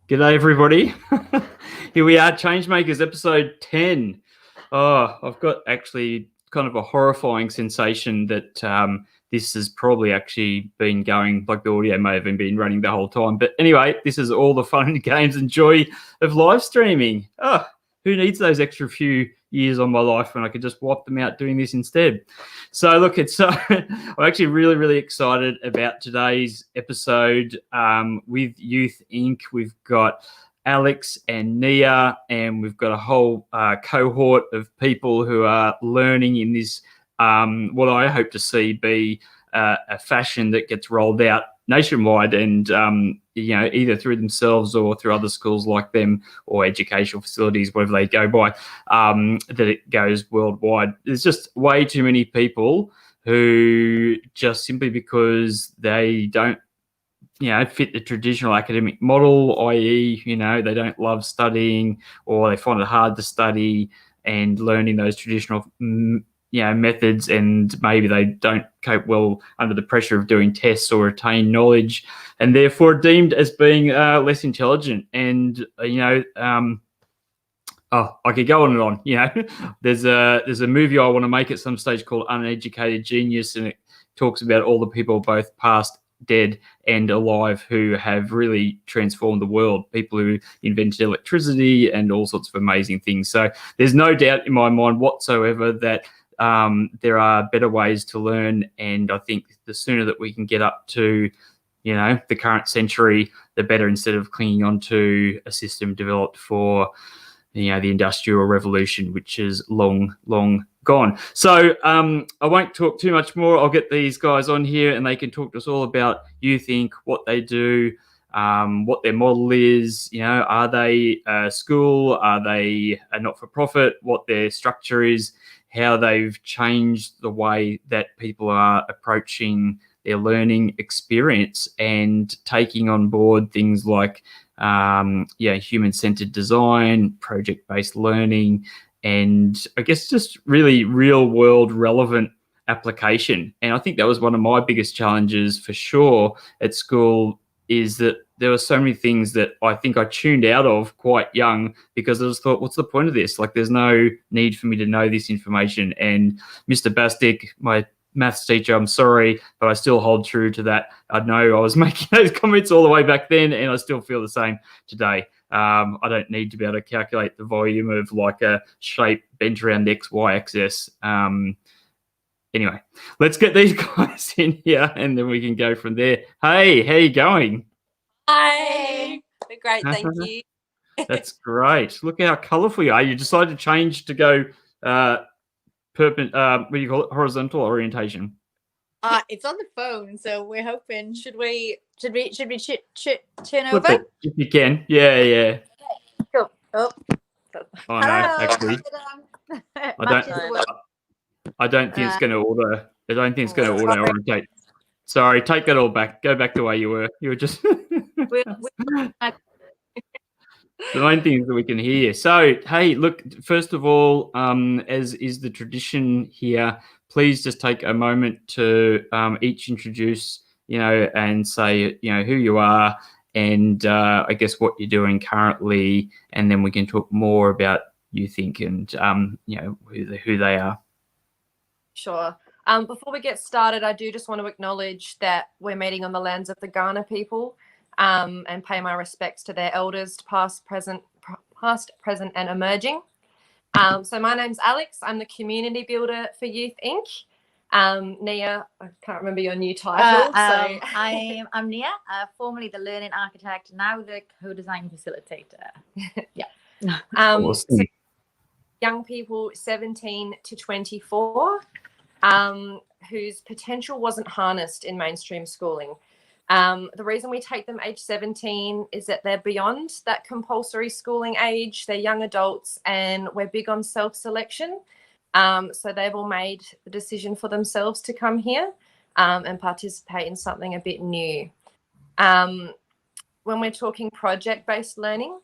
G'day, everybody. Here we are, Changemakers, episode 10. Oh, I've got actually kind of a horrifying sensation that this has probably actually been going, like the audio may have been running the whole time. But anyway, this is all the fun and games and joy of live streaming. Oh, who needs those extra few years on my life when I could just wipe them out doing this instead? So look, I'm actually really excited about today's episode with Youth Inc. We've got Alex and Nia, and we've got a whole cohort of people who are learning in this, what I hope to see be a fashion that gets rolled out nationwide and, either through themselves or through other schools like them or educational facilities, whatever they go by, that it goes worldwide. There's just way too many people who just simply because they don't fit the traditional academic model, i.e., they don't love studying or they find it hard to study and learning those traditional, methods, and maybe they don't cope well under the pressure of doing tests or retain knowledge, and therefore deemed as being less intelligent. And, I could go on and on. There's a movie I want to make at some stage called Uneducated Genius, and it talks about all the people, both past, dead and alive, who have really transformed the world, people who invented electricity and all sorts of amazing things. So there's no doubt in my mind whatsoever that there are better ways to learn, and I think the sooner that we can get up to the current century, the better, instead of clinging on to a system developed for the Industrial Revolution, which is long gone. So I won't talk too much more. I'll get these guys on here and they can talk to us all about Youth Inc., what they do, what their model is. Are they a school? Are they a not-for-profit? What their structure is, how they've changed the way that people are approaching their learning experience and taking on board things like human-centered design, project-based learning, and I guess just really real-world relevant application. And I think that was one of my biggest challenges for sure at school, is that there were so many things that I think I tuned out of quite young because I just thought, what's the point of this? Like, there's no need for me to know this information. And Mr. Bastic, my maths teacher, I'm sorry, but I still hold true to that. I know I was making those comments all the way back then, and I still feel the same today. I don't need to be able to calculate the volume of like a shape bent around the XY axis. Anyway, let's get these guys in here and then we can go from there. Hey, how you going? Hi. We're great, thank you. That's great. Look how colourful you are. You decided to change to go what do you call it? Horizontal orientation. It's on the phone, so we're hoping. Should we turn over? If you can. Yeah. Cool. Oh no, actually. I don't think it's going to auto. I don't think it's going to auto orientate. Sorry, take that all back. Go back the way you were. You were just. The main thing is that we can hear. So, hey, look, first of all, as is the tradition here, please just take a moment to each introduce, and say, who you are and I guess what you're doing currently, and then we can talk more about Youth Inc. and, who they are. Sure. Before we get started, I do just want to acknowledge that we're meeting on the lands of the Kaurna people, and pay my respects to their elders, past, present, and emerging. So my name's Alex. I'm the community builder for Youth Inc. Nia, I can't remember your new title. I'm Nia, formerly the learning architect, now the co-design facilitator. Yeah. Awesome. So young people 17 to 24 whose potential wasn't harnessed in mainstream schooling. The reason we take them age 17 is that they're beyond that compulsory schooling age. They're young adults and we're big on self-selection. So they've all made the decision for themselves to come here and participate in something a bit new. When we're talking project-based learning,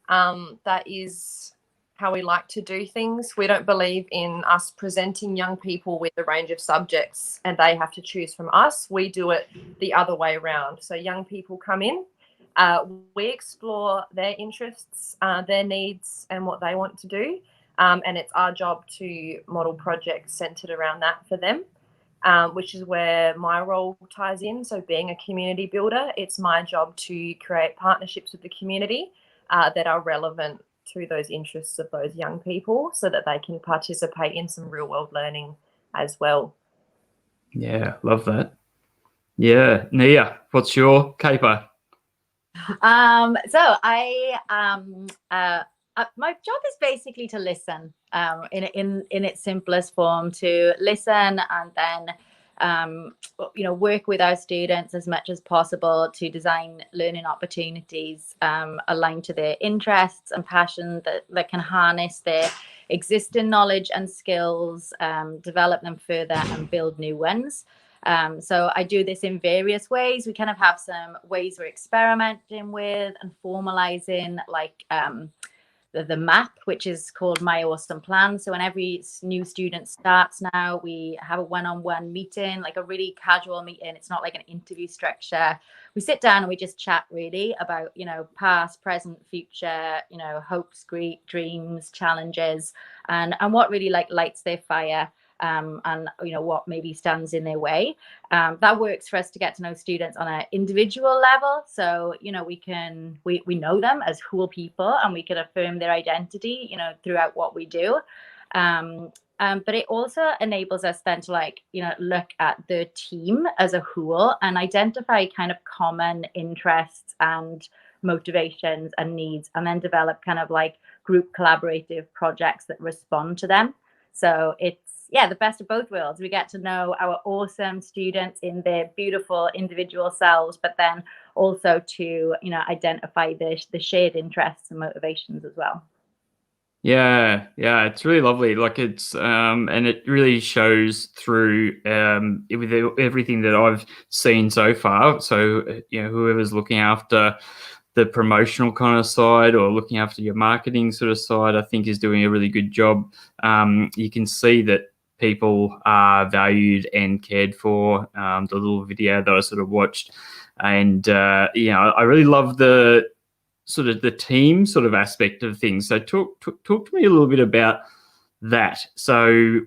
that is how we like to do things. We don't believe in us presenting young people with a range of subjects and they have to choose from us. We do it the other way around. So young people come in We explore their interests, their needs, and what they want to do. And it's our job to model projects centered around that for them, which is where my role ties in. So being a community builder, it's my job to create partnerships with the community that are relevant to those interests of those young people so that they can participate in some real world learning as well. Yeah, love that. Yeah, Nia, what's your caper? So my job is basically to listen, in its simplest form, to listen and then work with our students as much as possible to design learning opportunities aligned to their interests and passion that can harness their existing knowledge and skills, develop them further and build new ones. So I do this in various ways. We kind of have some ways we're experimenting with and formalizing, like the map, which is called My Awesome Plan. So when every new student starts now, we have a one-on-one meeting, like a really casual meeting. It's not like an interview structure. We sit down and we just chat really about, past, present, future, hopes, dreams, challenges, and what really like lights their fire. And what maybe stands in their way. That works for us to get to know students on an individual level. So we know them as whole people, and we can affirm their identity throughout what we do. But it also enables us then to look at the team as a whole and identify kind of common interests and motivations and needs, and then develop kind of like group collaborative projects that respond to them. So it's the best of both worlds. We get to know our awesome students in their beautiful individual selves, but then also to identify the shared interests and motivations as well. Yeah, it's really lovely. Like it's and it really shows through with everything that I've seen so far. So whoever's looking after the promotional kind of side or looking after your marketing sort of side, I think is doing a really good job. You can see that people are valued and cared for. The little video that I sort of watched, and I really love the sort of the team sort of aspect of things. So talk to me a little bit about that. So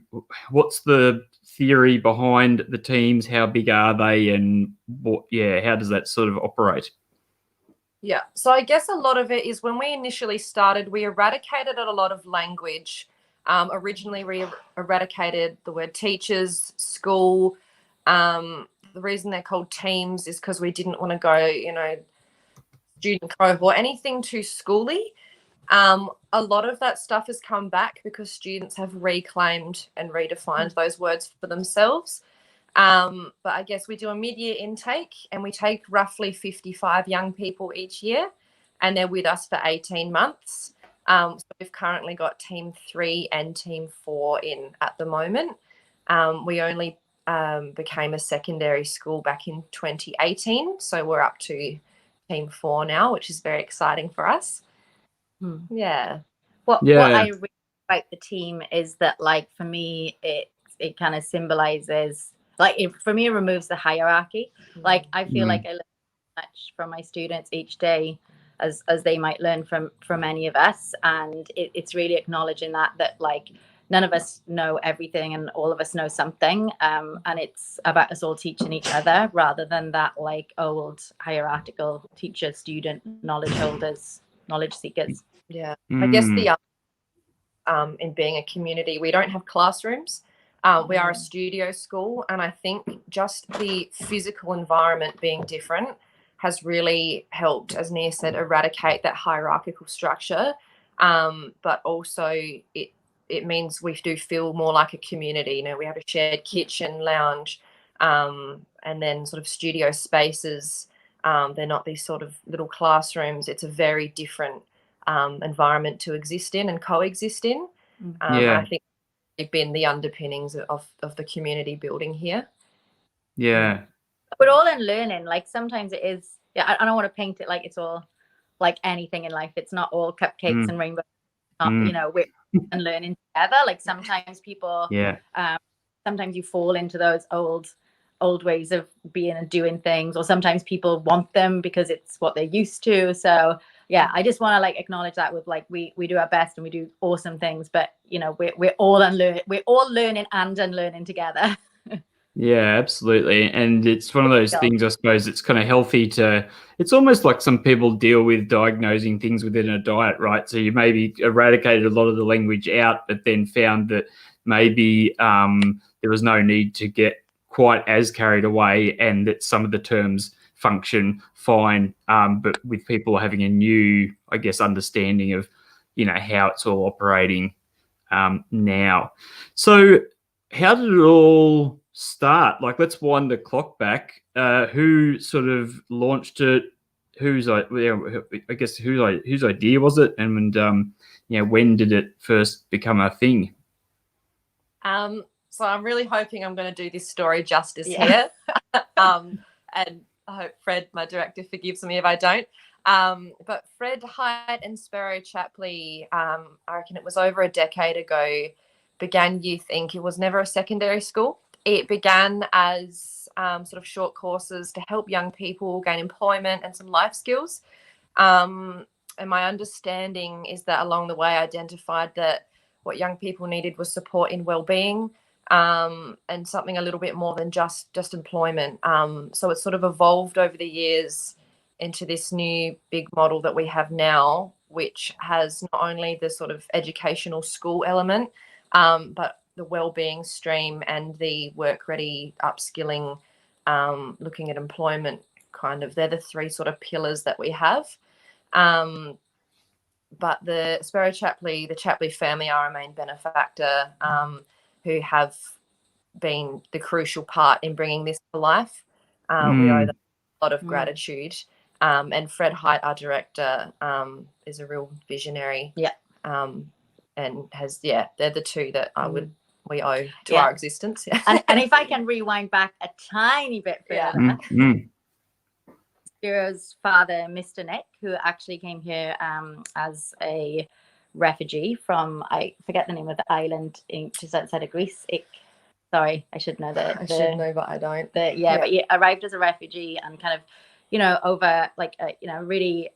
what's the theory behind the teams? How big are they, and how does that sort of operate? Yeah, so I guess a lot of it is when we initially started, we eradicated a lot of language. Originally, we eradicated the word teachers, school. The reason they're called teams is because we didn't want to go, student cohort, anything too schooly. A lot of that stuff has come back because students have reclaimed and redefined those words for themselves. But I guess we do a mid-year intake, and we take roughly 55 young people each year, and they're with us for 18 months. So we've currently got Team 3 and Team 4 in at the moment. We only became a secondary school back in 2018, so we're up to Team 4 now, which is very exciting for us. Yeah. What I really like about the team is that, like, for me, it kind of symbolizes, for me, it removes the hierarchy. Like, I feel like I learn much from my students each day as they might learn from any of us, and it's really acknowledging that like none of us know everything and all of us know something, and it's about us all teaching each other rather than that like old hierarchical teacher student knowledge holders, knowledge seekers. I guess in being a community, we don't have classrooms. We are a studio school, and I think just the physical environment being different has really helped, as Nia said, eradicate that hierarchical structure. But also it means we do feel more like a community. We have a shared kitchen, lounge, and then sort of studio spaces. They're not these sort of little classrooms. It's a very different environment to exist in and coexist in. I think they've been the underpinnings of the community building here. Yeah. We're all in learning. Like sometimes it is, I don't want to paint it like it's all like anything in life. It's not all cupcakes and rainbows. We're and learning together. Like sometimes people, sometimes you fall into those old old ways of being and doing things, or sometimes people want them because it's what they're used to. So yeah, I just want to like acknowledge that with like we do our best and we do awesome things, but you know, we're all learning and unlearning together. Yeah, absolutely. And it's one of those things, I suppose, it's kind of healthy to, it's almost like some people deal with diagnosing things within a diet, right? So you maybe eradicated a lot of the language out, but then found that maybe there was no need to get quite as carried away, and that some of the terms function fine. But with people having a new, I guess, understanding of, you know, how it's all operating now. So how did it all start? Like, let's wind the clock back. Who sort of launched it? Whose idea was it? And you know, when did it first become a thing? So I'm really hoping I'm going to do this story justice here. And I hope Fred, my director, forgives me if I don't. But Fred Height and Sparrow Chapley, I reckon it was over a decade ago, began Youth Inc. It was never a secondary school. It began as sort of short courses to help young people gain employment and some life skills. And my understanding is that along the way, I identified that what young people needed was support in well-being, and something a little bit more than just employment. So it's sort of evolved over the years into this new big model that we have now, which has not only the sort of educational school element, but the well-being stream and the work-ready upskilling, looking at employment, kind of. They're the three sort of pillars that we have. But the Sparrow Chapley, the Chapley family are a main benefactor, who have been the crucial part in bringing this to life. We owe them a lot of gratitude. And Fred Height, our director, is a real visionary. Yeah. And has, they're the two that we owe to our existence. Yeah. And if I can rewind back a tiny bit further, Spiro's father, Mr. Nick, who actually came here as a refugee from, I forget the name of the island just outside of Greece. Sorry, I should know that. I should know, but I don't. But he arrived as a refugee and kind of, you know, over like, you know, really,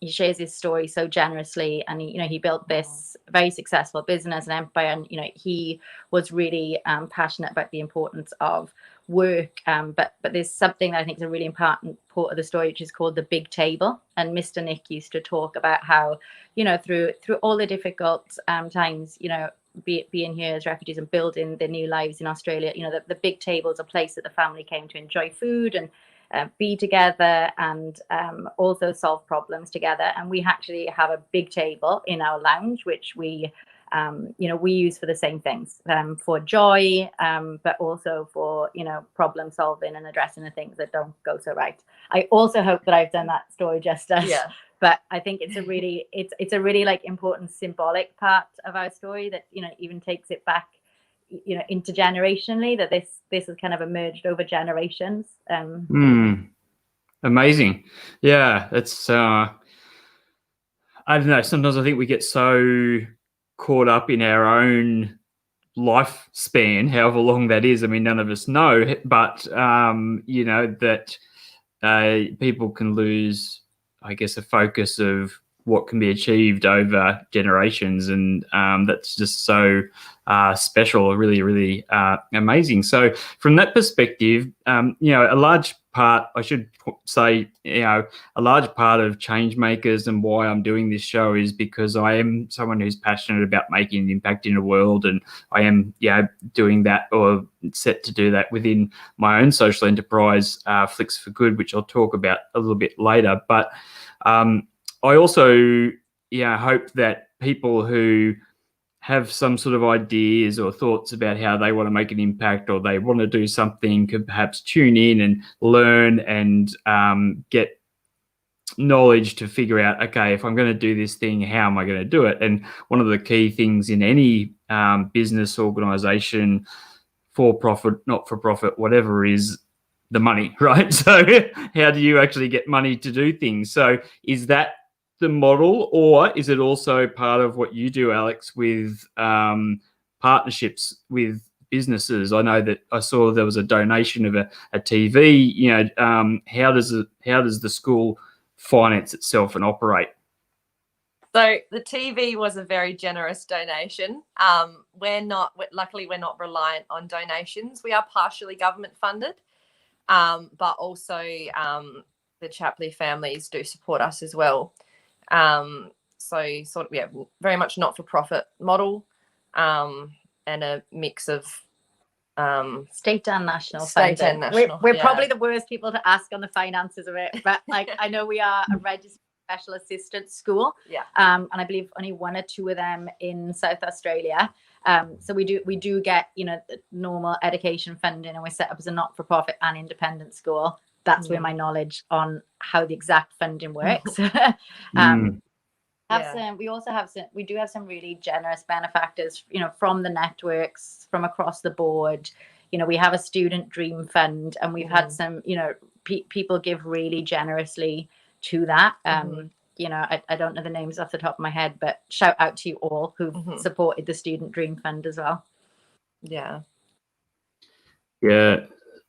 he shares his story so generously, and he built this very successful business and empire, and you know, he was really passionate about the importance of work. But there's something that I think is a really important part of the story, which is called the big table. And Mr. Nick used to talk about how, you know, through all the difficult times, you know, being here as refugees and building their new lives in Australia, you know, the big table is a place that the family came to enjoy food and be together, and also solve problems together. And we actually have a big table in our lounge, which we use for the same things, for joy, but also for, you know, problem solving and addressing the things that don't go so right. I also hope that I've done that story justice. Yeah. But I think it's a really like important symbolic part of our story that, you know, even takes it back, you know, intergenerationally, that this has kind of emerged over generations. Amazing. Yeah, it's I don't know, sometimes I think we get so caught up in our own lifespan, however long that is. I mean, none of us know, but you know, that people can lose, I guess, a focus of what can be achieved over generations, and that's just so special, really, really amazing. So from that perspective, you know, a large part, I should say, you know, a large part of Changemakers and why I'm doing this show is because I am someone who's passionate about making an impact in the world, and I am, doing that, or set to do that within my own social enterprise, Flicks for Good, which I'll talk about a little bit later. But I also, hope that people who have some sort of ideas or thoughts about how they want to make an impact, or they want to do something, could perhaps tune in and learn and get knowledge to figure out, okay, if I'm going to do this thing, how am I going to do it? And one of the key things in any business organization, for profit, not for profit, whatever, is the money, right? So how do you actually get money to do things? So is that the model, or is it also part of what you do, Alex, with partnerships with businesses? I know that I saw there was a donation of a TV. How does the school finance itself and operate? So the TV was a very generous donation. Luckily, we're not reliant on donations. We are partially government funded, but also the Chapley families do support us as well. So sort of, yeah, very much not-for-profit model, and a mix of state and national state funding. and national. We're probably the worst people to ask on the finances of it, but like I know we are a registered special assistance school, and I believe only 1 or 2 of them in South Australia. So we do get normal education funding, and we're set up as a not-for-profit and independent school. That's where my knowledge on how the exact funding works. We do have some really generous benefactors, from the networks from across the board. We have a student dream fund, and we've had some, people give really generously to that. I don't know the names off the top of my head, but shout out to you all who've supported the student dream fund as well. Yeah.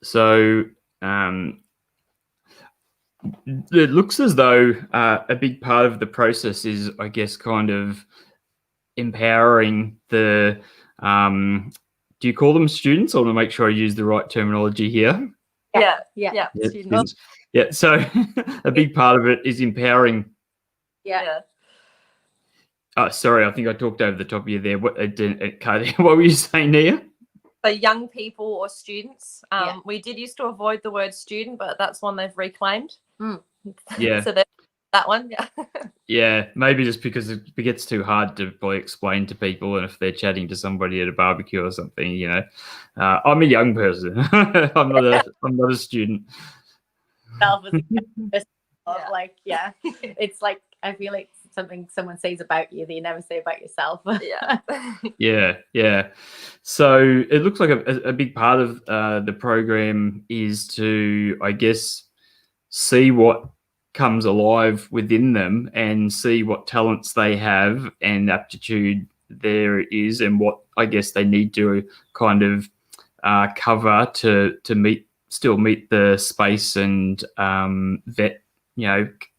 So it looks as though a big part of the process is, I guess, kind of empowering the do you call them students? I want to make sure I use the right terminology here. Yeah. Students. Yeah. So a big part of it is empowering. Yeah. Oh, sorry, I think I talked over the top of you there. What were you saying, Nia? So young people or students. We did used to avoid the word student, but that's one they've reclaimed. Yeah. So that one. Yeah. Yeah, maybe just because it gets too hard to probably explain to people, and if they're chatting to somebody at a barbecue or something, I'm a young person. I'm not a student. It's like I feel like something someone says about you that you never say about yourself. Yeah. So it looks like a big part of the program is to, I guess, see what comes alive within them and see what talents they have and aptitude there is, and what I guess they need to kind of cover to still meet the space and vet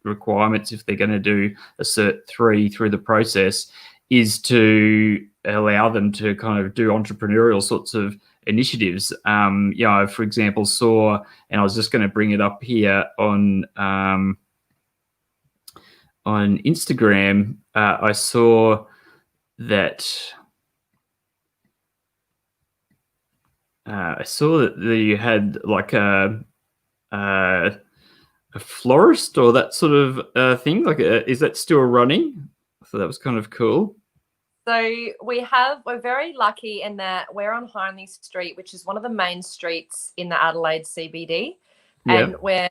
requirements if they're going to do a Cert 3 through the process, is to allow them to kind of do entrepreneurial sorts of initiatives. For example, saw, and I was just going to bring it up here on Instagram, I saw that you had like a florist or that sort of thing. Like, is that still running? I thought that was kind of cool. So we're very lucky in that we're on Hindley Street, which is one of the main streets in the Adelaide CBD. And we're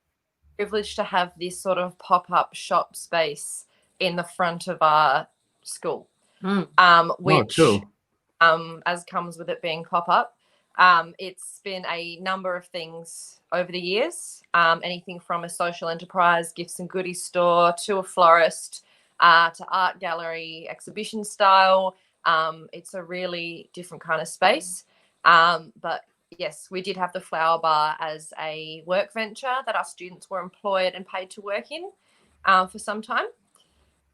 privileged to have this sort of pop-up shop space in the front of our school, which, as comes with it being pop-up, it's been a number of things over the years, anything from a social enterprise, gifts and goodies store, to a florist, to art gallery, exhibition style. It's a really different kind of space. But yes, we did have the flower bar as a work venture that our students were employed and paid to work in for some time.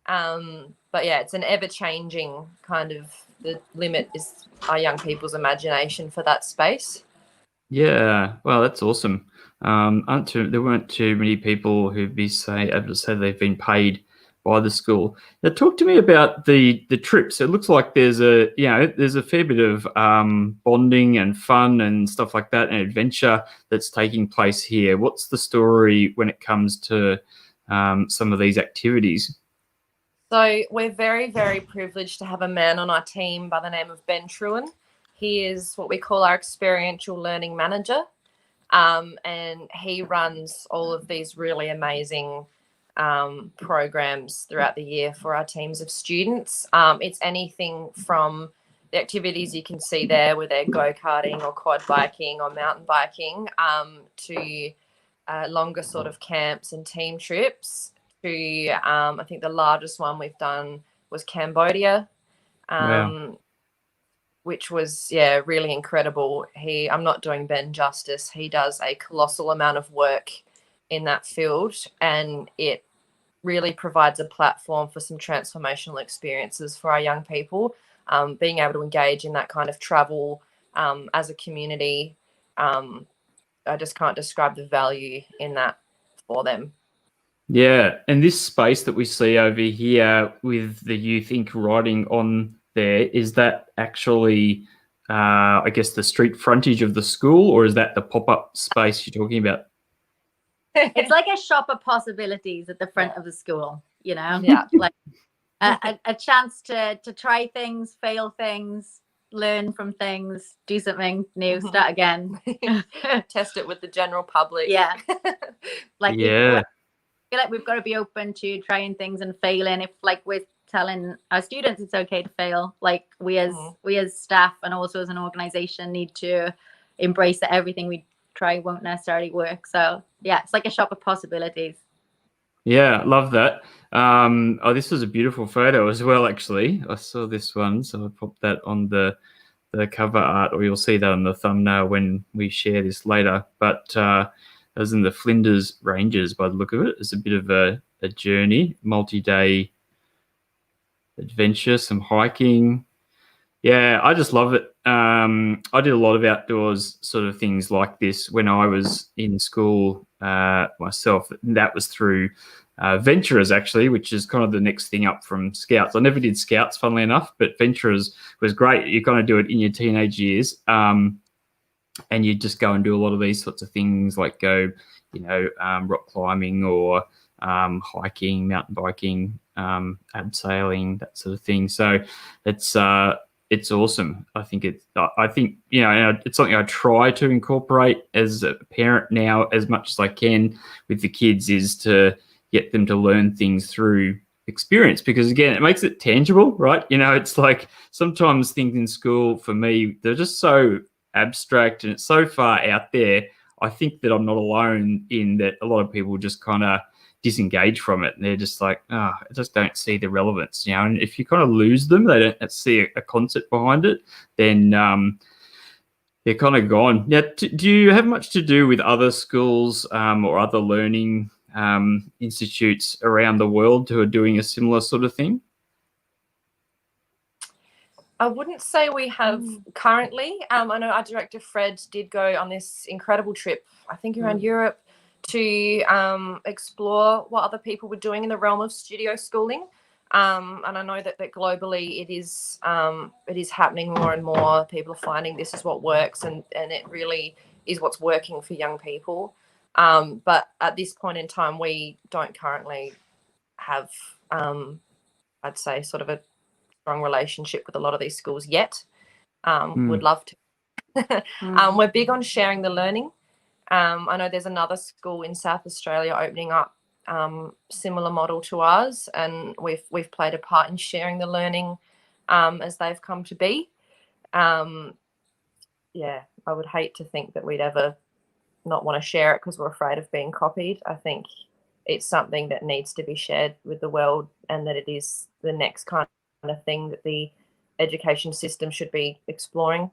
But yeah, it's an ever-changing kind of, the limit is our young people's imagination for that space. Yeah, well, that's awesome. There weren't too many people who'd be able to say they've been paid by the school. Now, talk to me about the trips. It looks like there's a fair bit of bonding and fun and stuff like that, and adventure that's taking place here. What's the story when it comes to some of these activities? So we're very, very privileged to have a man on our team by the name of Ben Truen. He is what we call our experiential learning manager, and he runs all of these really amazing programs throughout the year for our teams of students. It's anything from the activities you can see there, where they're go-karting or quad biking or mountain biking, to longer sort of camps and team trips, to I think the largest one we've done was Cambodia. Wow. which was really incredible. I'm not doing Ben justice. He does a colossal amount of work in that field, and it really provides a platform for some transformational experiences for our young people. Being able to engage in that kind of travel as a community, I just can't describe the value in that for them. Yeah, and this space that we see over here with the Youth Inc. writing on there, is that actually, I guess, the street frontage of the school, or is that the pop-up space you're talking about? It's like a shop of possibilities at the front of the school, you know? Yeah. Like a chance to try things, fail things, learn from things, do something new, start again. Test it with the general public. Yeah. Like, Yeah. I feel like we've got to be open to trying things and failing. If like we're telling our students it's okay to fail, like we as staff and also as an organization need to embrace that everything we try won't necessarily work. So yeah, it's like a shop of possibilities. Yeah, love that. Oh, this was a beautiful photo as well, actually. I saw this one, so I popped that on the cover art, or you'll see that on the thumbnail when we share this later. But that was in the Flinders Ranges by the look of it. It's a bit of a journey, multi-day adventure, some hiking. Yeah, I just love it. I did a lot of outdoors sort of things like this when I was in school myself. That was through Venturers, actually, which is kind of the next thing up from Scouts. I never did Scouts, funnily enough, but Venturers was great. You kind of do it in your teenage years, and you just go and do a lot of these sorts of things, like go, rock climbing or hiking, mountain biking, abseiling, that sort of thing. So it's awesome. I think it's something I try to incorporate as a parent now as much as I can with the kids, is to get them to learn things through experience, because again, it makes it tangible, right? It's like sometimes things in school for me, they're just so abstract and it's so far out there. I think that I'm not alone in that. A lot of people just kind of disengage from it, and they're just like, I just don't see the relevance, and if you kind of lose them, they don't see a concept behind it, then they're kind of gone. Now, do you have much to do with other schools or other learning institutes around the world who are doing a similar sort of thing? I wouldn't say we have currently. I know our director, Fred, did go on this incredible trip, I think around Europe, to explore what other people were doing in the realm of studio schooling. And I know that globally it is happening more and more. People are finding this is what works, and it really is what's working for young people. But at this point in time, we don't currently have, I'd say, sort of a strong relationship with a lot of these schools yet. Would love to. We're big on sharing the learning. I know there's another school in South Australia opening up similar model to ours, and we've played a part in sharing the learning as they've come to be. I would hate to think that we'd ever not want to share it because we're afraid of being copied. I think it's something that needs to be shared with the world, and that it is the next kind of thing that the education system should be exploring.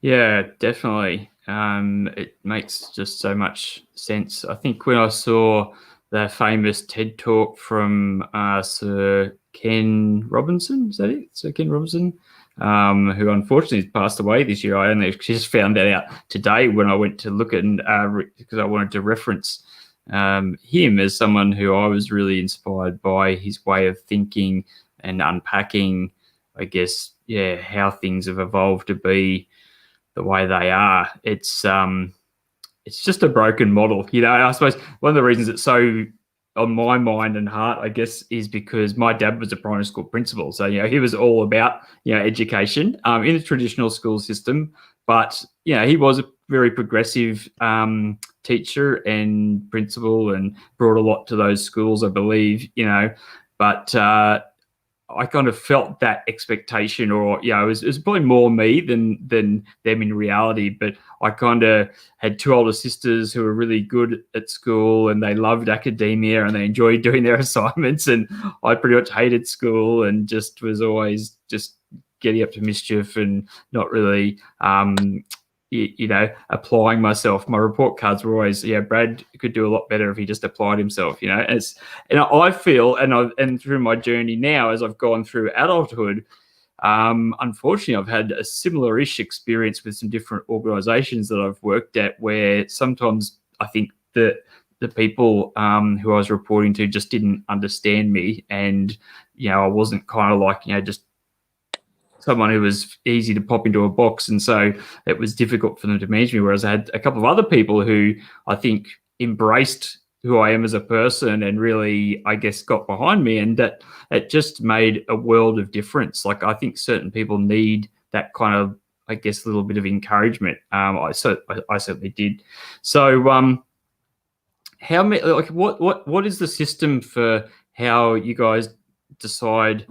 Yeah, definitely. It makes just so much sense. I think when I saw the famous TED talk from Sir Ken Robinson, is that it? Sir Ken Robinson, who unfortunately passed away this year. I only just found that out today when I went to look at, because I wanted to reference him as someone who I was really inspired by his way of thinking and unpacking, I guess, how things have evolved to be the way they are. It's just a broken model. I suppose one of the reasons it's so on my mind and heart, I guess, is because my dad was a primary school principal. So, he was all about, education in the traditional school system. But, he was a very progressive teacher and principal and brought a lot to those schools, I believe, But I kind of felt that expectation, or it was probably more me than them in reality. But I kind of had two older sisters who were really good at school, and they loved academia and they enjoyed doing their assignments, and I pretty much hated school and just was always just getting up to mischief and not really applying myself. My report cards were always, Brad could do a lot better if he just applied himself, and I feel, and through my journey now, as I've gone through adulthood, unfortunately, I've had a similar-ish experience with some different organizations that I've worked at, where sometimes I think that the people who I was reporting to just didn't understand me, and, I wasn't kind of like, just someone who was easy to pop into a box, and so it was difficult for them to manage me. Whereas I had a couple of other people who I think embraced who I am as a person and really, I guess, got behind me, and that it just made a world of difference. Like, I think certain people need that kind of, I guess, little bit of encouragement. I certainly did. So, how many? Like, what is the system for how you guys decide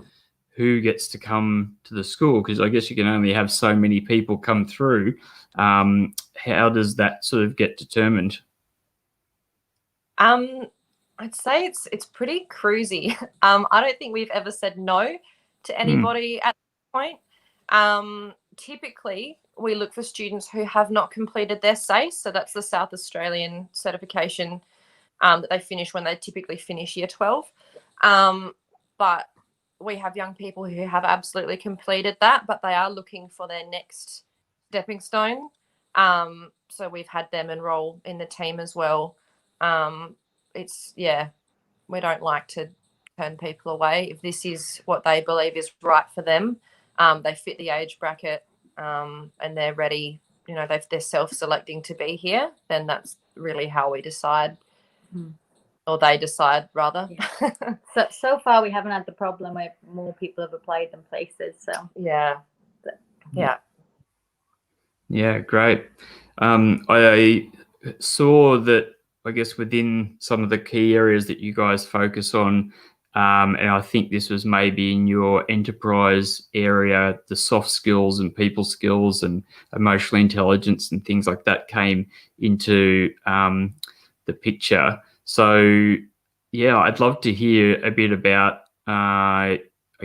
who gets to come to the school? Because I guess you can only have so many people come through. How does that sort of get determined? I'd say it's pretty cruisy. I don't think we've ever said no to anybody at this point. Typically, we look for students who have not completed their SACE, so that's the South Australian certification that they finish when they typically finish year 12. But we have young people who have absolutely completed that, but they are looking for their next stepping stone. So we've had them enroll in the team as well. We don't like to turn people away. If this is what they believe is right for them, they fit the age bracket, and they're ready, they're self-selecting to be here, then that's really how we decide. Or they decide, rather. Yeah. So far we haven't had the problem where more people have applied than places. So yeah, great. I saw that, I guess, within some of the key areas that you guys focus on, and I think this was maybe in your enterprise area, the soft skills and people skills and emotional intelligence and things like that came into the picture. So, I'd love to hear a bit about, I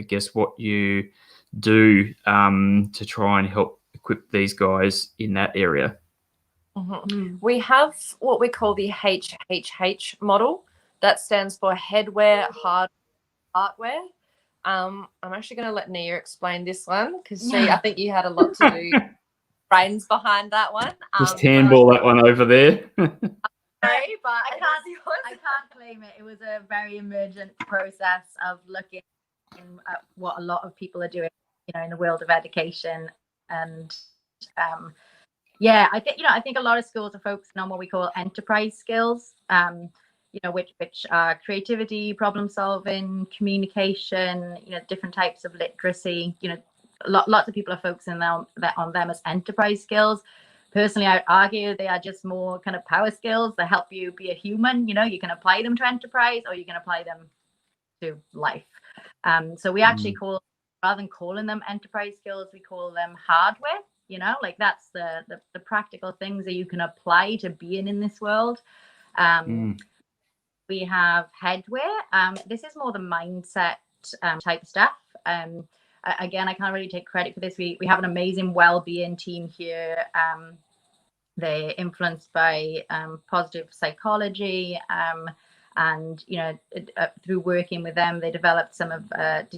guess, what you do to try and help equip these guys in that area. We have what we call the HHH model. That stands for headwear, hardware. I'm actually going to let Nia explain this one, because I think you had a lot to do brains behind that one. Just handball that one over there. Sorry, but I can't claim it. It was a very emergent process of looking at what a lot of people are doing, in the world of education. And I think a lot of schools are focusing on what we call enterprise skills, which are creativity, problem solving, communication, different types of literacy. Lots of people are focusing on them as enterprise skills. Personally, I would argue they are just more kind of power skills that help you be a human. You can apply them to enterprise, or you can apply them to life. So we actually rather than calling them enterprise skills, we call them hardware. Like that's the practical things that you can apply to being in this world. We have headwear. This is more the mindset type stuff. Again, I can't really take credit for this. We have an amazing well-being team here. They're influenced by positive psychology, and through working with them, they developed some of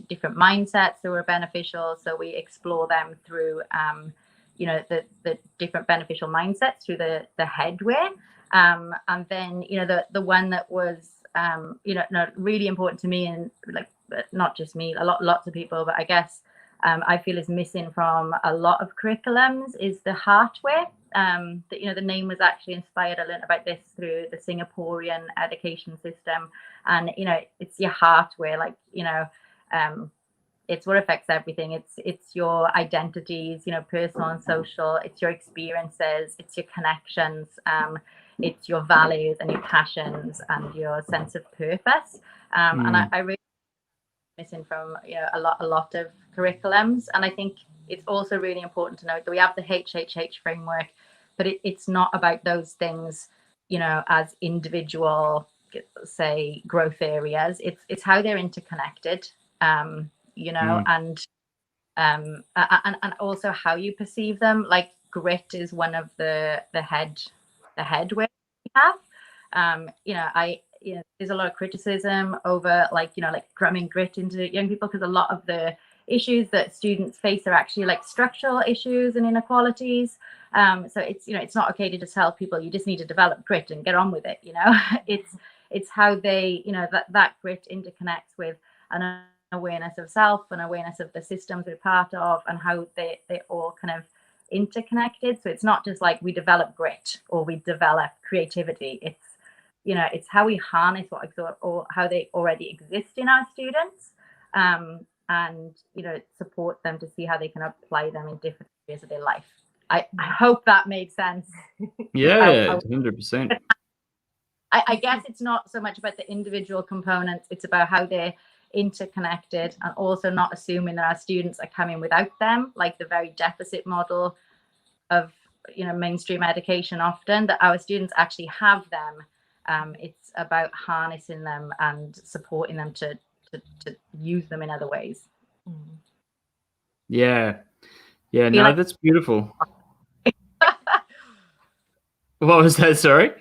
different mindsets that were beneficial. So we explore them through the different beneficial mindsets through the headwear. And then the one that was really important to me, and like not just me, lots of people, but I guess I feel is missing from a lot of curriculums is the heartwear. The name was actually inspired. I learned about this through the Singaporean education system, and it's your heartwear, like it's what affects everything. It's your identities, personal and social. It's your experiences. It's your connections. It's your values and your passions and your sense of purpose. And I really missing from a lot of curriculums. And I think it's also really important to note that we have the HHH framework, but it's not about those things, as individual, say, growth areas. It's how they're interconnected, and also how you perceive them. Like grit is one of the head words we have. There's a lot of criticism over like cramming grit into young people, because a lot of the issues that students face are actually like structural issues and inequalities. So it's not okay to just tell people you just need to develop grit and get on with it. It's how they, that grit interconnects with an awareness of self and awareness of the systems we're part of, and how they all kind of interconnected. So it's not just like we develop grit or we develop creativity. It's how we harness or how they already exist in our students, and support them to see how they can apply them in different areas of their life. I hope that made sense. Yeah, 100%. I guess it's not so much about the individual components, it's about how they're interconnected, and also not assuming that our students are coming without them, like the very deficit model of mainstream education often, that our students actually have them. It's about harnessing them and supporting them to use them in other ways. Yeah, no, that's beautiful. What was that? Sorry?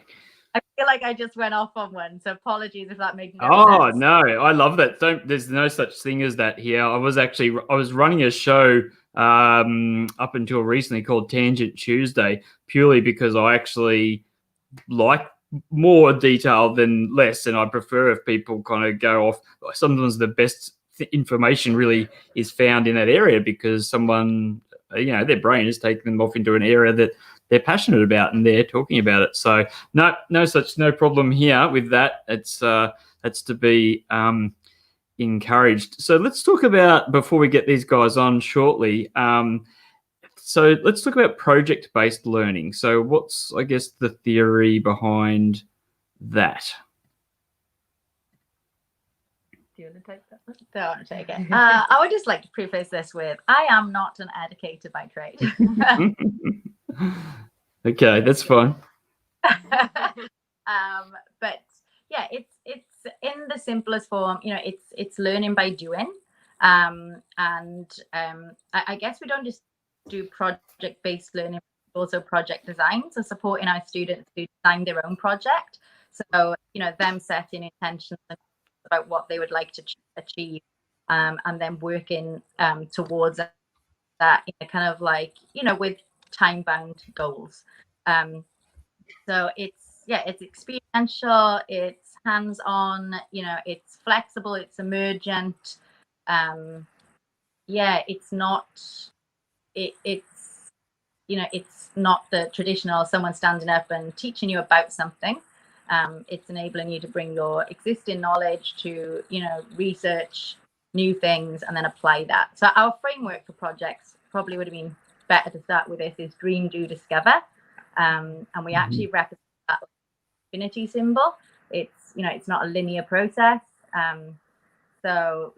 I feel like I just went off on one, so apologies if that made no sense. No, I love that. There's no such thing as that here. I was running a show up until recently called Tangent Tuesday, purely because I actually like more detail than less, and I prefer if people kind of go off. Sometimes the best information really is found in that area, because someone, their brain is taking them off into an area that they're passionate about and they're talking about it. So no problem here with that. It's that's to be encouraged. So let's talk about, before we get these guys on shortly, so let's talk about project-based learning. So what's, I guess, the theory behind that? Do you want to take that? I don't want to take it. I would just like to preface this with, I am not an educator by trade. Okay, that's fine. But yeah, it's in the simplest form. It's learning by doing, and I guess we don't just do project-based learning, also project design, so supporting our students to design their own project. So them setting intentions about what they would like to achieve, and then working towards that kind of like with time-bound goals. So it's experiential, it's hands-on, it's flexible, it's emergent. It's not it's not the traditional someone standing up and teaching you about something. It's enabling you to bring your existing knowledge to research new things and then apply that. So our framework for projects probably would have been better to start with. This is dream, do, discover, and we actually represent that infinity symbol. It's not a linear process. So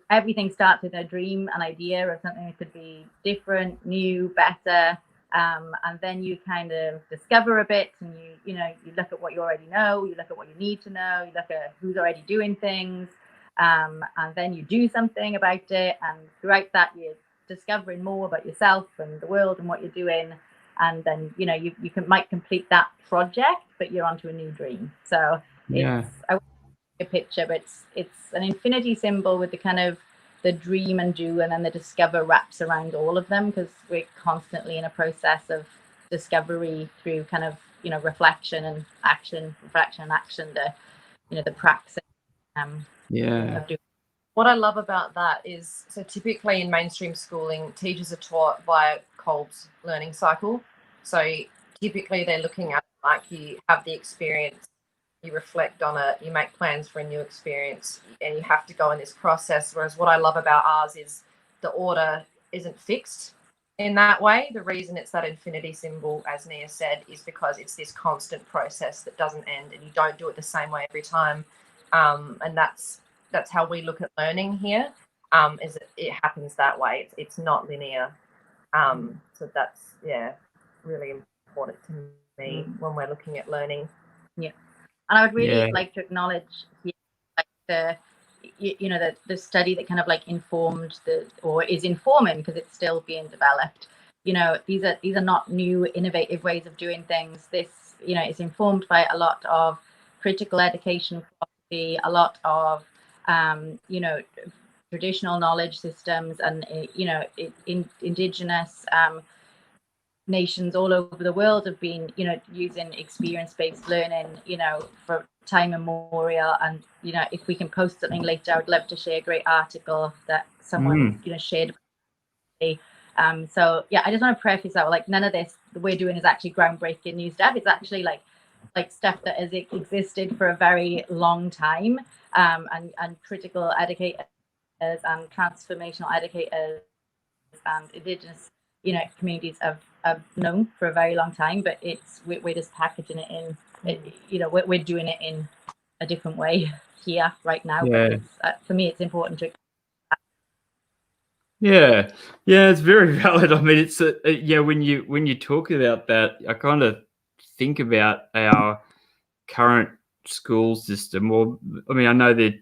everything starts with a dream, an idea of something that could be different, new, better, and then you kind of discover a bit, and you look at what you already know, you look at what you need to know, you look at who's already doing things, and then you do something about it, and throughout that you're discovering more about yourself and the world and what you're doing, and then you might complete that project, but you're onto a new dream. So it's a picture, but it's an infinity symbol with the kind of the dream and do, and then the discover wraps around all of them, because we're constantly in a process of discovery through kind of reflection and action, the practice. What I love about that is, so typically in mainstream schooling, teachers are taught via Kolb's learning cycle. So typically they're looking at, like, you have the experience, you reflect on it, you make plans for a new experience, and you have to go in this process. Whereas what I love about ours is the order isn't fixed in that way. The reason it's that infinity symbol, as Nia said, is because it's this constant process that doesn't end, and you don't do it the same way every time. And that's that's how we look at learning here. Is it happens that way. It's not linear. So that's really important to me when we're looking at learning. Yeah, and I would really like to acknowledge here, like the study that kind of like informed or is informing, because it's still being developed. These are not new innovative ways of doing things. This is informed by a lot of critical education philosophy, a lot of traditional knowledge systems, and indigenous nations all over the world have been using experience-based learning for time immemorial. And if we can post something later, I would love to share a great article that someone shared. So I just want to preface that like none of this that we're doing is actually groundbreaking new stuff. It's actually like stuff that has existed for a very long time, and critical educators and transformational educators and indigenous communities have known for a very long time, but we're just packaging it in we're doing it in a different way here right now. But for me it's important to it's very valid. I mean, it's when you talk about that, I kind of think about our current school system. Or I mean, I know they're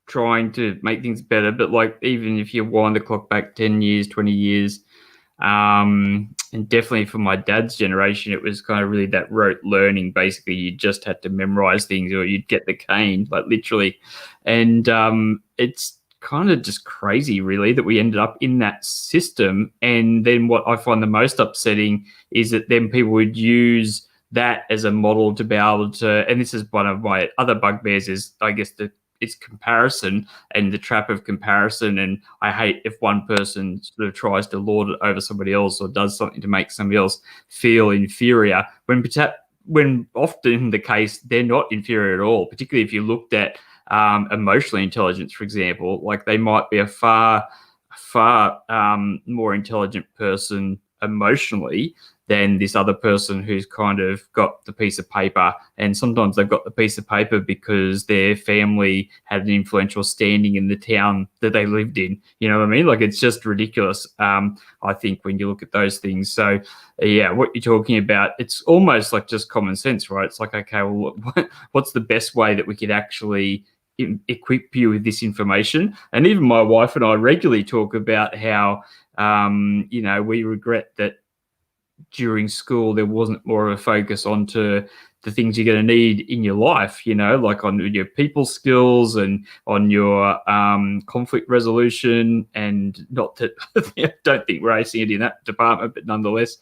trying to make things better, but like even if you wind the clock back 10 years, 20 years, and definitely for my dad's generation, it was kind of really that rote learning. Basically, you just had to memorize things or you'd get the cane, like literally. And it's kind of just crazy, really, that we ended up in that system. And then what I find the most upsetting is that then people would use that as a model to be able to, and this is one of my other bugbears, is I guess it's comparison and the trap of comparison. And I hate if one person sort of tries to lord it over somebody else or does something to make somebody else feel inferior, when often the case they're not inferior at all, particularly if you looked at emotional intelligence, for example. Like they might be a far more intelligent person emotionally than this other person who's kind of got the piece of paper. And sometimes they've got the piece of paper because their family had an influential standing in the town that they lived in. You know what I mean? Like it's just ridiculous, I think, when you look at those things. So what you're talking about, it's almost like just common sense, right? It's like, okay, well, what's the best way that we could actually equip you with this information? And even my wife and I regularly talk about how we regret that during school there wasn't more of a focus onto the things you're going to need in your life, like on your people skills and on your conflict resolution. And not that I don't think we're acing it in that department, but nonetheless,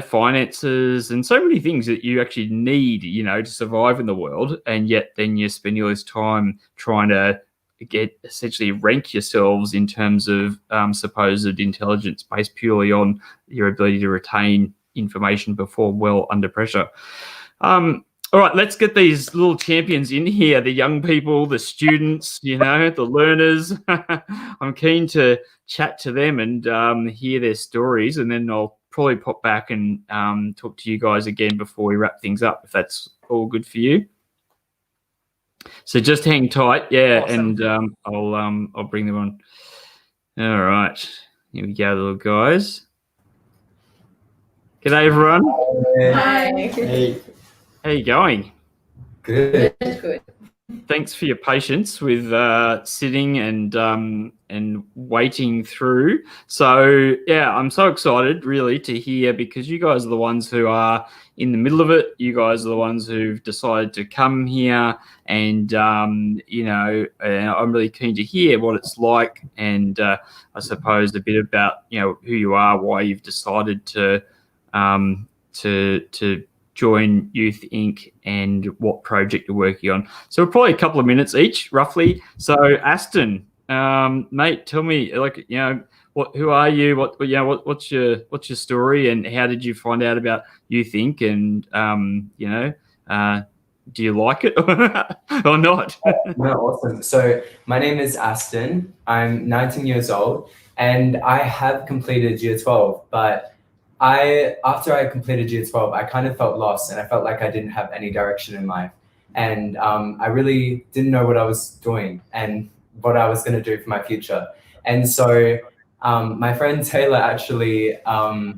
finances and so many things that you actually need, to survive in the world. And yet then you spend all this time trying to essentially rank yourselves in terms of supposed intelligence based purely on your ability to retain information, perform well under pressure. All right, let's get these little champions in here, the young people, the students, the learners. I'm keen to chat to them and hear their stories, and then I'll probably pop back and talk to you guys again before we wrap things up, if that's all good for you. So just hang tight, awesome. And I'll bring them on. All right, here we go, little guys. G'day, everyone. Hi. Hey. How you going? Good. Good. Thanks for your patience with sitting and waiting through. So I'm so excited really to hear, because you guys are the ones who are in the middle of it. You guys are the ones who've decided to come here, and I'm really keen to hear what it's like, and I suppose a bit about who you are, why you've decided to join Youth Inc. and what project you're working on. So probably a couple of minutes each, roughly. So Aston, mate, tell me, who are you? What's your story, and how did you find out about Youth Inc. and do you like it or not? No, awesome. So my name is Aston. I'm 19 years old, and I have completed year 12, but after I completed year 12, I kind of felt lost, and I felt like I didn't have any direction in life. and I really didn't know what I was doing and what I was going to do for my future. And so my friend Taylor actually,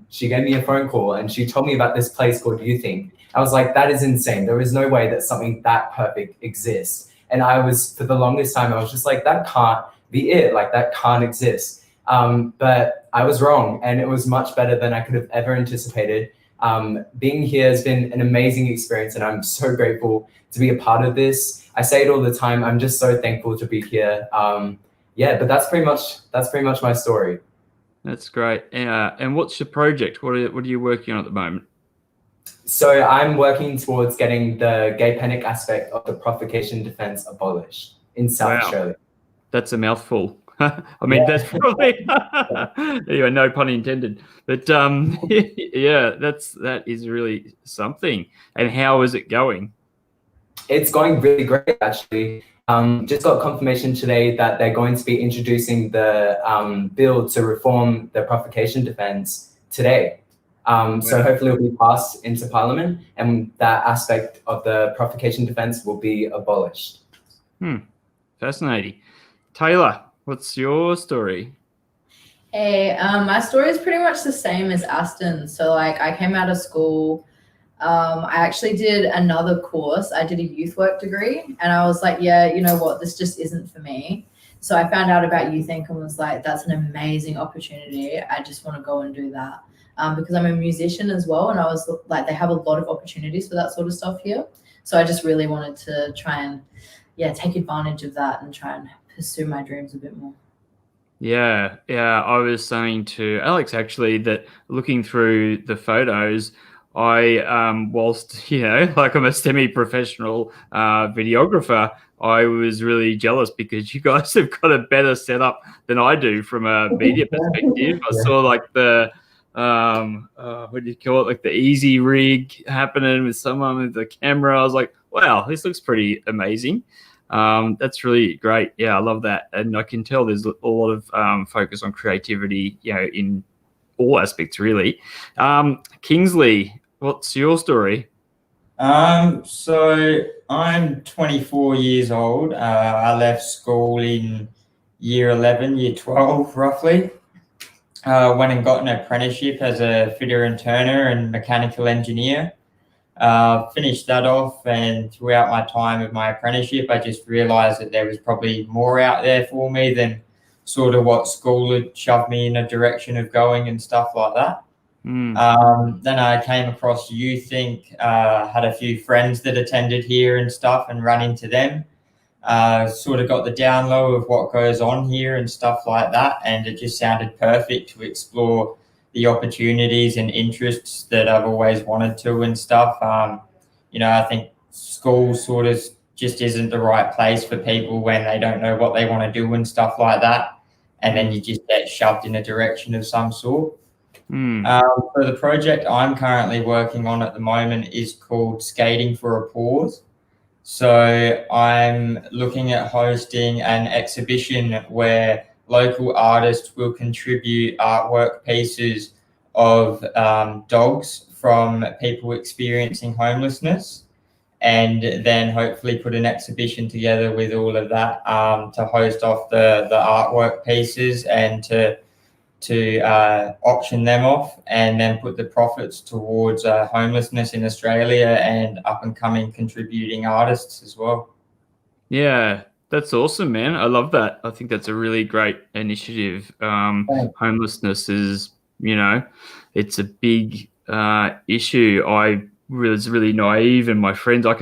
she gave me a phone call and she told me about this place called You Think. I was like, that is insane. There is no way that something that perfect exists. And I was, for the longest time, I was just like, that can't be it. Like, that can't exist. But I was wrong, and it was much better than I could have ever anticipated. Being here has been an amazing experience, and I'm so grateful to be a part of this. I say it all the time. I'm just so thankful to be here. Yeah, but that's pretty much my story. That's great. And what's your project? What are you working on at the moment? So I'm working towards getting the gay panic aspect of the provocation defense abolished in South Australia. That's a mouthful. I mean, that's probably anyway, no pun intended. But yeah, that is really something. And how is it going? It's going really great, actually. Just got confirmation today that they're going to be introducing the bill to reform the provocation defense today. So hopefully it'll be passed into Parliament, and that aspect of the provocation defense will be abolished. Fascinating. Taylor, what's your story? Hey, my story is pretty much the same as Aston. So like I came out of school. I actually did another course. I did a youth work degree, and I was like, yeah, you know what, this just isn't for me. So I found out about You Think and was like, that's an amazing opportunity. I just want to go and do that. Because I'm a musician as well, and I was like, they have a lot of opportunities for that sort of stuff here. So I just really wanted to try and take advantage of that and try and pursue my dreams a bit more. Yeah. I was saying to Alex actually that looking through the photos, I whilst like I'm a semi-professional videographer, I was really jealous because you guys have got a better setup than I do from a media perspective. I saw like the what do you call it, like the easy rig happening with someone with the camera. I was like, wow, this looks pretty amazing. That's really great. Yeah, I love that. And I can tell there's a lot of focus on creativity, in all aspects really. Kingsley, what's your story? So I'm 24 years old. I left school in year 11, year 12 roughly. Went and got an apprenticeship as a fitter and turner and mechanical engineer. Finished that off, and throughout my time of my apprenticeship, I just realized that there was probably more out there for me than sort of what school had shoved me in a direction of going and stuff like that. Then I came across You Think, had a few friends that attended here and stuff and ran into them. Sort of got the down low of what goes on here and stuff like that, and it just sounded perfect to explore the opportunities and interests that I've always wanted to and stuff. I think school sort of just isn't the right place for people when they don't know what they want to do and stuff like that, and then you just get shoved in a direction of some sort. So the project I'm currently working on at the moment is called Skating for a Pause. So I'm looking at hosting an exhibition where local artists will contribute artwork pieces of dogs from people experiencing homelessness, and then hopefully put an exhibition together with all of that to host off the artwork pieces and to auction them off, and then put the profits towards homelessness in Australia and up and coming contributing artists as well. Yeah, that's awesome, man. I love that. I think that's a really great initiative. Homelessness is, it's a big issue. I was really naive, and my friends, I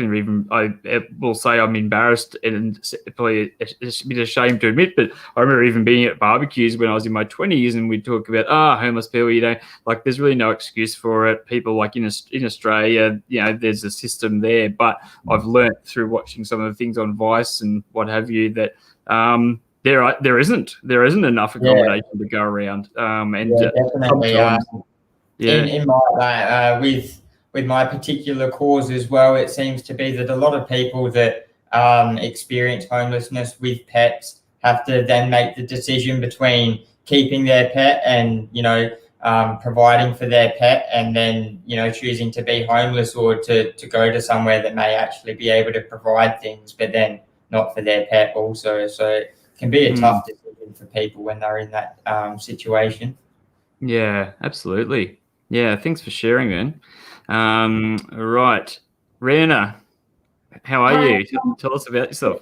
will say I'm embarrassed and probably a bit ashamed to admit, but I remember even being at barbecues when I was in my 20s, and we'd talk about homeless people. Like there's really no excuse for it. People like in Australia, there's a system there, but I've learnt through watching some of the things on Vice and what have you that there isn't enough accommodation to go around. Definitely. In my with my particular cause as well, it seems to be that a lot of people that experience homelessness with pets have to then make the decision between keeping their pet and providing for their pet, and then, you know, choosing to be homeless or to go to somewhere that may actually be able to provide things, but then not for their pet also. So it can be a tough decision for people when they're in that situation. Yeah, absolutely. Yeah, thanks for sharing, man. Right. Rihanna, how are Hi. you? Tell us about yourself.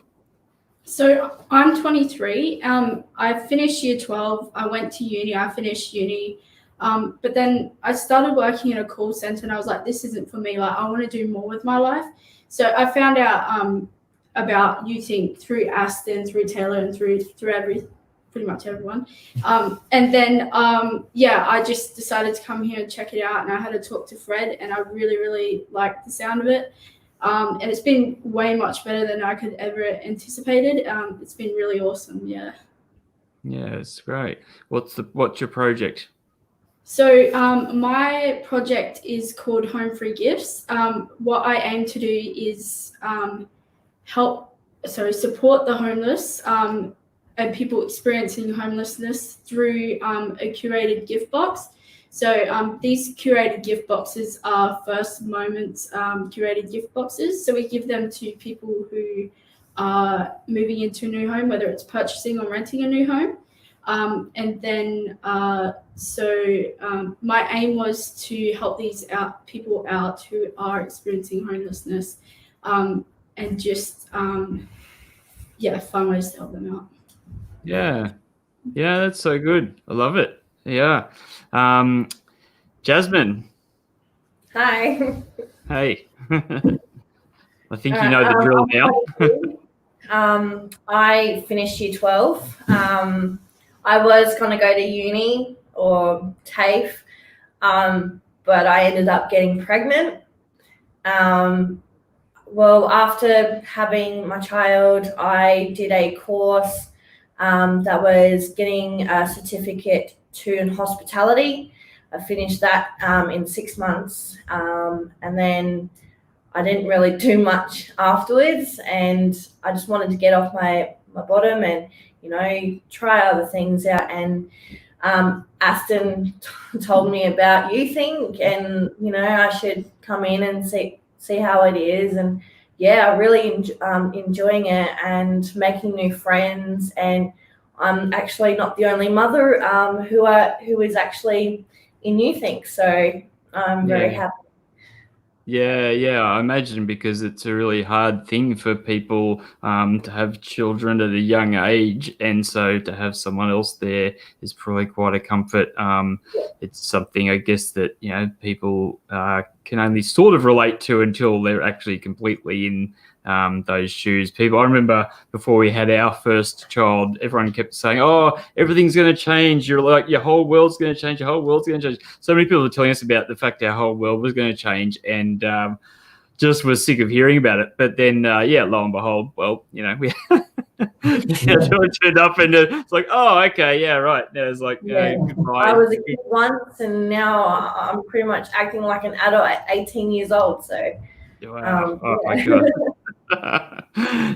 So I'm 23. I finished year 12. I went to uni. I finished uni. But then I started working in a call center, and I was like, this isn't for me. Like, I want to do more with my life. So I found out about YouThink through Aston, through Taylor, and through pretty much everyone. And then I just decided to come here and check it out. And I had a talk to Fred, and I really, really liked the sound of it. And it's been way much better than I could ever anticipated. It's been really awesome. Yeah. Yeah, it's great. What's your project? So my project is called Home Free Gifts. What I aim to do is support the homeless and people experiencing homelessness through a curated gift box. So these curated gift boxes are First Moments curated gift boxes. So we give them to people who are moving into a new home, whether it's purchasing or renting a new home. And then my aim was to help these people out who are experiencing homelessness, and just find ways to help them out. Yeah, that's so good. I love it. Yeah. Jasmine. Hi. Hey. I think you know the drill now. I finished year 12. I was going to go to uni or TAFE, but I ended up getting pregnant. Well, after having my child, I did a course that was getting a certificate in hospitality. I finished that in 6 months, and then I didn't really do much afterwards, and I just wanted to get off my bottom and, you know, try other things out. And Aston told me about YouThink, and, you know, I should come in and see how it is. And yeah, I really enjoying it and making new friends. And I'm actually not the only mother who is actually in YouThink, so I'm very happy. Yeah, I imagine, because it's a really hard thing for people to have children at a young age, and so to have someone else there is probably quite a comfort. It's something, I guess, that, you know, people can only sort of relate to until they're actually completely in those shoes. I remember before we had our first child, everyone kept saying, "Oh, everything's going to change. You're like, your whole world's going to change. Your whole world's going to change." So many people were telling us about the fact our whole world was going to change, and just was sick of hearing about it. But then, lo and behold, well, you know, we turned up, and it's like, oh, okay, yeah, right. Now it's like, goodbye. I was a kid once, and now I'm pretty much acting like an adult at 18 years old. So, wow. My God.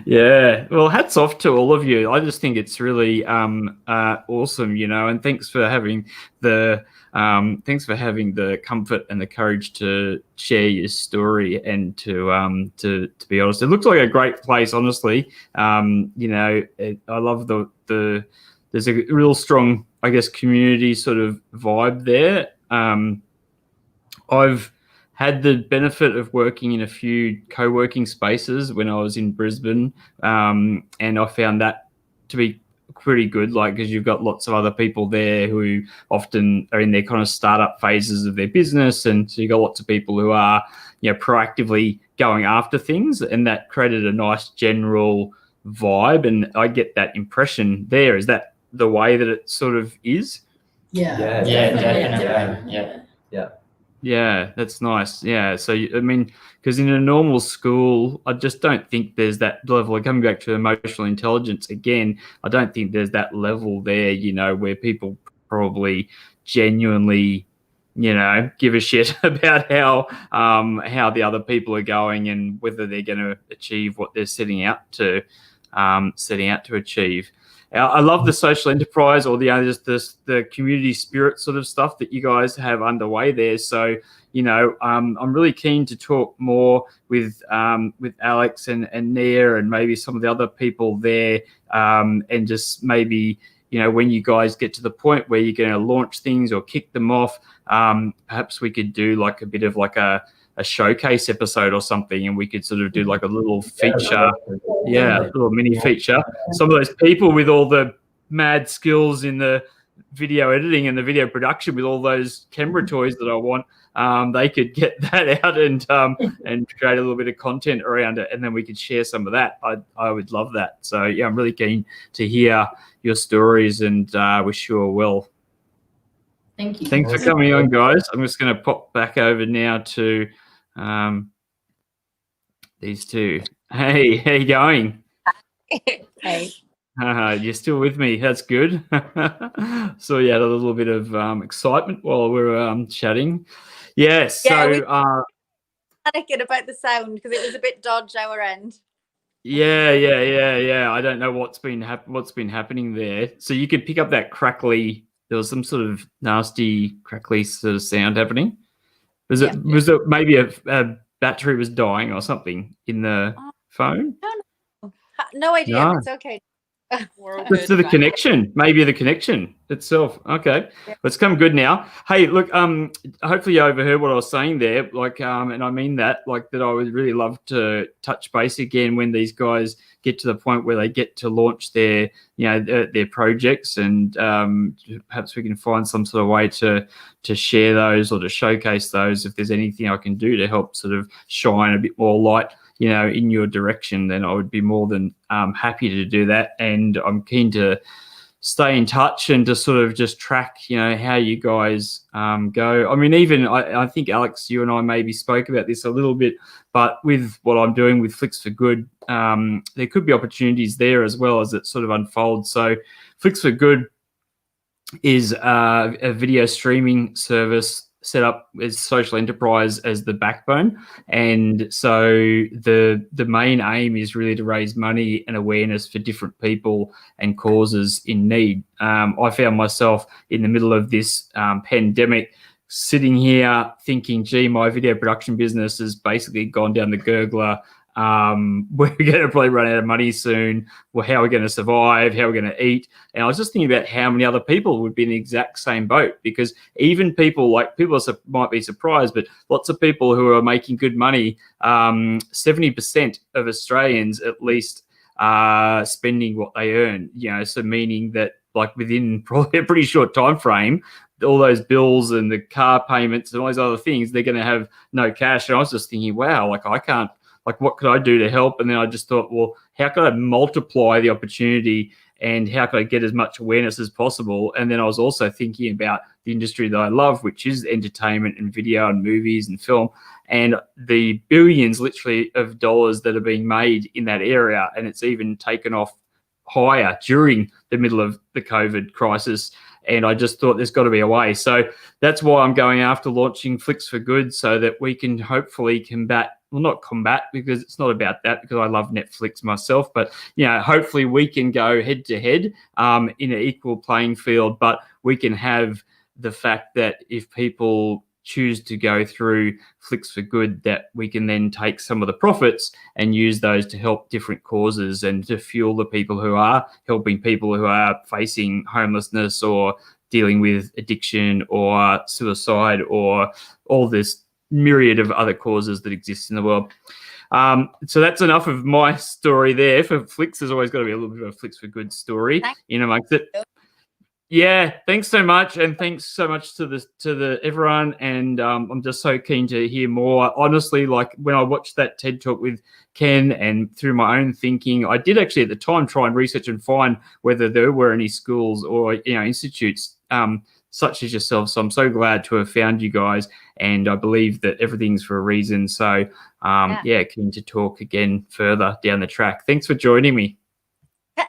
Yeah, well, hats off to all of you. I just think it's really awesome, you know, and thanks for having the comfort and the courage to share your story, and to be honest, it looks like a great place, honestly. You know, I love there's a real strong, I guess, community sort of vibe there. I've had the benefit of working in a few co-working spaces when I was in Brisbane, and I found that to be pretty good, like, because you've got lots of other people there who often are in their kind of startup phases of their business, and so you've got lots of people who are, you know, proactively going after things, and that created a nice general vibe. And I get that impression there. Is that the way that it sort of is? Definitely. Yeah, that's nice. Yeah, so I mean, because in a normal school, I just don't think there's that level. Coming back to emotional intelligence again, I don't think there's that level there, you know, where people probably genuinely, you know, give a shit about how the other people are going and whether they're going to achieve what they're setting out to achieve. I love the social enterprise, or just the community spirit sort of stuff that you guys have underway there. So, I'm really keen to talk more with Alex and Nia and maybe some of the other people there, and just maybe, when you guys get to the point where you're going to launch things or kick them off, perhaps we could do like a bit of like a showcase episode or something, and we could sort of do like a little feature, a little mini feature. Some of those people with all the mad skills in the video editing and the video production with all those camera toys that I want, they could get that out and create a little bit of content around it, and then we could share some of that. I would love that. So yeah, I'm really keen to hear your stories, and wish you all well. Thank you. Thanks for coming on, guys. I'm just going to pop back over now to these two. Hey, how you going? Hey. You're still with me. That's good. So you had a little bit of excitement while we were chatting. Yeah. So we panicking about the sound because it was a bit dodgy our end. Yeah. I don't know what's been happening there. So you could pick up that crackly. There was some sort of nasty crackly sort of sound happening. Was it maybe a battery was dying or something in the phone? No idea. No. It's okay. It's to the connection, maybe the connection itself. Okay, it's come good now. Hey, look, hopefully you overheard what I was saying there. Like, and I mean that, like, that I would really love to touch base again when these guys get to the point where they get to launch their projects, and perhaps we can find some sort of way to share those or to showcase those. If there's anything I can do to help sort of shine a bit more light, in your direction, then I would be more than happy to do that. And I'm keen to stay in touch and to sort of just track, how you guys go. I mean, even I think, Alex, you and I maybe spoke about this a little bit, but with what I'm doing with Flicks for Good, there could be opportunities there as well as it sort of unfolds. So Flicks for Good is a video streaming service set up as social enterprise as the backbone, and so the main aim is really to raise money and awareness for different people and causes in need. I found myself in the middle of this pandemic sitting here thinking, gee, my video production business has basically gone down the gurgler. We're going to probably run out of money soon. Well, how are we going to survive? How are we going to eat? And I was just thinking about how many other people would be in the exact same boat, because even people might be surprised, but lots of people who are making good money, 70% of Australians at least are spending what they earn, so meaning that like within probably a pretty short time frame, all those bills and the car payments and all those other things, they're going to have no cash. And I was just thinking, wow, like I can't, like, what could I do to help? And then I just thought, well, how could I multiply the opportunity and how could I get as much awareness as possible? And then I was also thinking about the industry that I love, which is entertainment and video and movies and film, and the billions literally of dollars that are being made in that area. And it's even taken off higher during the middle of the COVID crisis. And I just thought there's got to be a way. So that's why I'm going after launching Flicks for Good, so that we can hopefully not combat, because it's not about that, because I love Netflix myself, but hopefully we can go head to head in an equal playing field. But we can have the fact that if people choose to go through Flicks for Good, that we can then take some of the profits and use those to help different causes and to fuel the people who are helping people who are facing homelessness or dealing with addiction or suicide or all this myriad of other causes that exist in the world. So that's enough of my story there. For Flicks, there's always got to be a little bit of a Flicks for Good story in amongst it. Yeah, thanks so much, and thanks so much to the everyone. And I'm just so keen to hear more. Honestly, like when I watched that TED Talk with Ken, and through my own thinking, I did actually at the time try and research and find whether there were any schools or institutes such as yourself. So I'm so glad to have found you guys, and I believe that everything's for a reason. So keen to talk again further down the track. Thanks for joining me.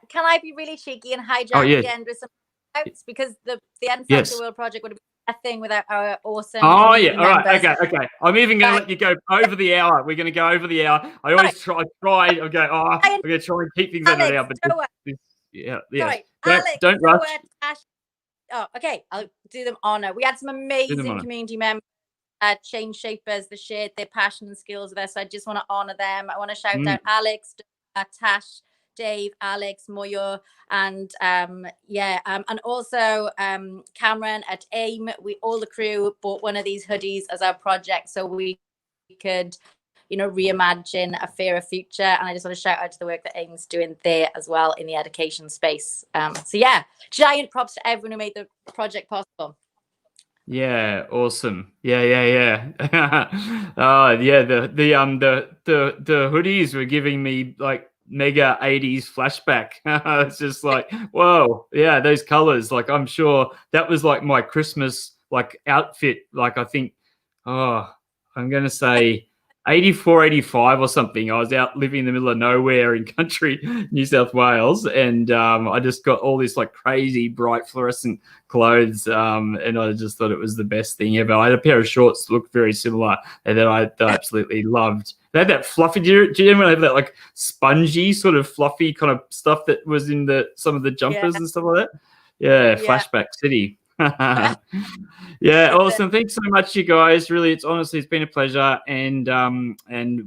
Can I be really cheeky and hijack the end with some notes, because the Unfuck the World project would be a thing without our awesome all right, okay. I'm even going to let you go over the hour. We're going to go over the hour. I always try. I'm going to try and keep things under an hour, but Yeah. Sorry, Don't, Alex. don't so, rush. Tash, oh, okay. I'll do them honor. We had some amazing honor. community members. Change Shapers that shared their passion and skills with us. So I just want to honor them. I want to shout out Alex, Tash, Dave, Alex, Moyo, and and also Cameron at AIM. We all the crew bought one of these hoodies as our project so we could, reimagine a fairer future. And I just want to shout out to the work that AIM's doing there as well in the education space. Giant props to everyone who made the project possible. Yeah, awesome. Yeah. Oh, yeah. The hoodies were giving me like mega 80s flashback. It's just like, whoa, yeah, those colors. Like, I'm sure that was like my Christmas like outfit. Like, I think, I'm gonna say 84, 85 or something. I was out living in the middle of nowhere in country New South Wales, and I just got all this like crazy bright fluorescent clothes, and I just thought it was the best thing ever. I had a pair of shorts that looked very similar and that I absolutely loved. They had that fluffy, do you remember have that like spongy sort of fluffy kind of stuff that was in some of the jumpers and stuff like that? Yeah. Flashback City. Yeah, awesome. Thanks so much, you guys. Really, it's been a pleasure, and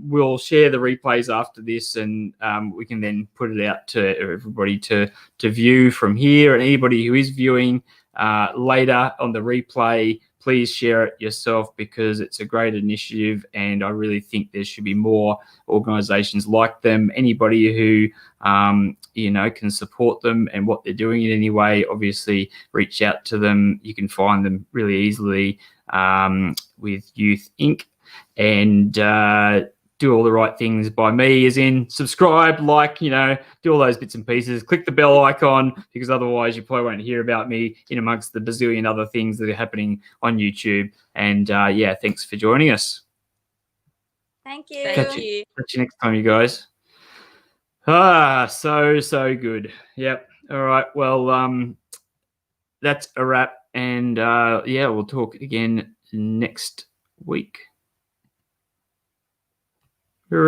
we'll share the replays after this, and we can then put it out to everybody to view from here, and anybody who is viewing later on the replay, please share it yourself because it's a great initiative, and I really think there should be more organisations like them. Anybody who can support them and what they're doing in any way, obviously reach out to them. You can find them really easily with Youth Inc. and do all the right things by me, as in subscribe, like, do all those bits and pieces. Click the bell icon because otherwise you probably won't hear about me in amongst the bazillion other things that are happening on YouTube. And thanks for joining us. Thank you. Catch you next time, you guys. So good. Yep. All right. Well, that's a wrap, and we'll talk again next week.